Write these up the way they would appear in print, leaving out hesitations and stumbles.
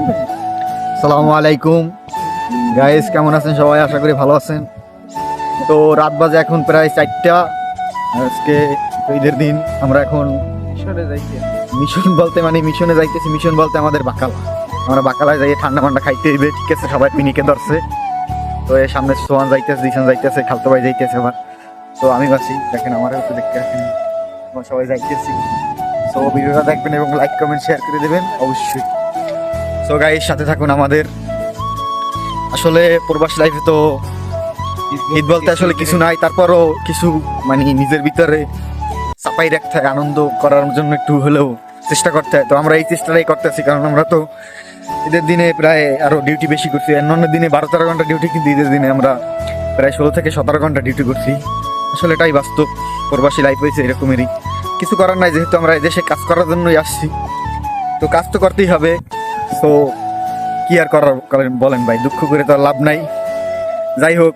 আসসালামু আলাইকুম গাইস, কেমন আছেন সবাই? আশা করি ভালো আছেন। তো রাত বাজে এখন প্রায় 4টা। আজকে ঈদের দিন। আমরা এখন মিশন বলতে মিশনে যাইতেছি। মিশন বলতে আমাদের বাকালা। আমরা বাকালায় যাই ঠান্ডা মান্ডা খাইতে হইবে, ঠিক আছে? সবাই পিনিকে ধরছে। তো এর সামনে সোহান যাইতেছে, দিশান যাইতেছে, খালতো ভাই যাইতেছে আবার। তো আমি বাসি, দেখেন আমার হচ্ছে দেখতে আসেন, আমরা সবাই যাইতেছি। সো ভিডিওটা দেখবেন এবং লাইক কমেন্ট শেয়ার করে দেবেন অবশ্যই। সো গাইস, সাথে থাকুন আমাদের। আসলে প্রবাস লাইফে তো ঈদ বলতে আসলে কিছু নাই, তারপরও কিছু নিজের ভিতরে চাপাই রাখতে হয়, আনন্দ করার জন্য একটু হলেও চেষ্টা করতে হয়। তো আমরা এই চেষ্টাটাই করতেছি, কারণ আমরা তো ঈদের দিনে প্রায় আরো ডিউটি বেশি করছি। অন্যান্য দিনে 12-13 ঘন্টা ডিউটি, কিন্তু ঈদের দিনে আমরা প্রায় 16 থেকে 17 ঘন্টা ডিউটি করছি। আসলে এটাই বাস্তব, প্রবাসী লাইফ হয়েছে এরকমেরই। কিছু করার নাই, যেহেতু আমরা দেশে কাজ করার জন্যই আসছি, তো কাজ তো করতেই হবে। তো কি আর করার বলেন ভাই, দুঃখ করে তো আর লাভ নাই। যাই হোক,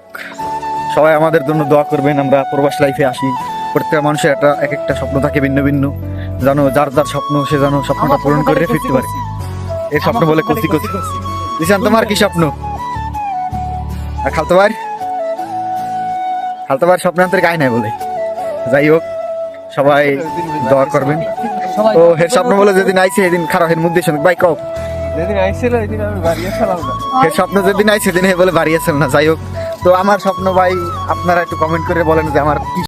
সবাই আমাদের জন্য দোয়া করবেন। আমরা প্রবাস লাইফে আসি, প্রত্যেক মানুষের এক একটা স্বপ্ন থাকে ভিন্ন ভিন্ন। জানো, যার যার স্বপ্ন সে যেন স্বপ্নটা পূরণ করে ফিরতে পারে। এই স্বপ্ন বলে কচি কচি। দিশান, তোমার কি স্বপ্ন? আর খালতো ভাই স্বপ্নান্তরে গায়ে নাই বলে। যাই হোক, সবাই দোয়া করবেন। তো হের স্বপ্ন বলে যেদিন আইছে সেদিন খারাপ এর মধ্যে শুনুক ভাই, কও যেদিন আইছিল ওইদিন আমি বাড়ি আসলাম না। এর স্বপ্ন যেদিন আইছে সেদিন বলে বাড়ি আসেন না। যাই হোক, তো আমার স্বপ্ন ভাই আপনারা একটু কমেন্ট করে বলেন যে আমার কি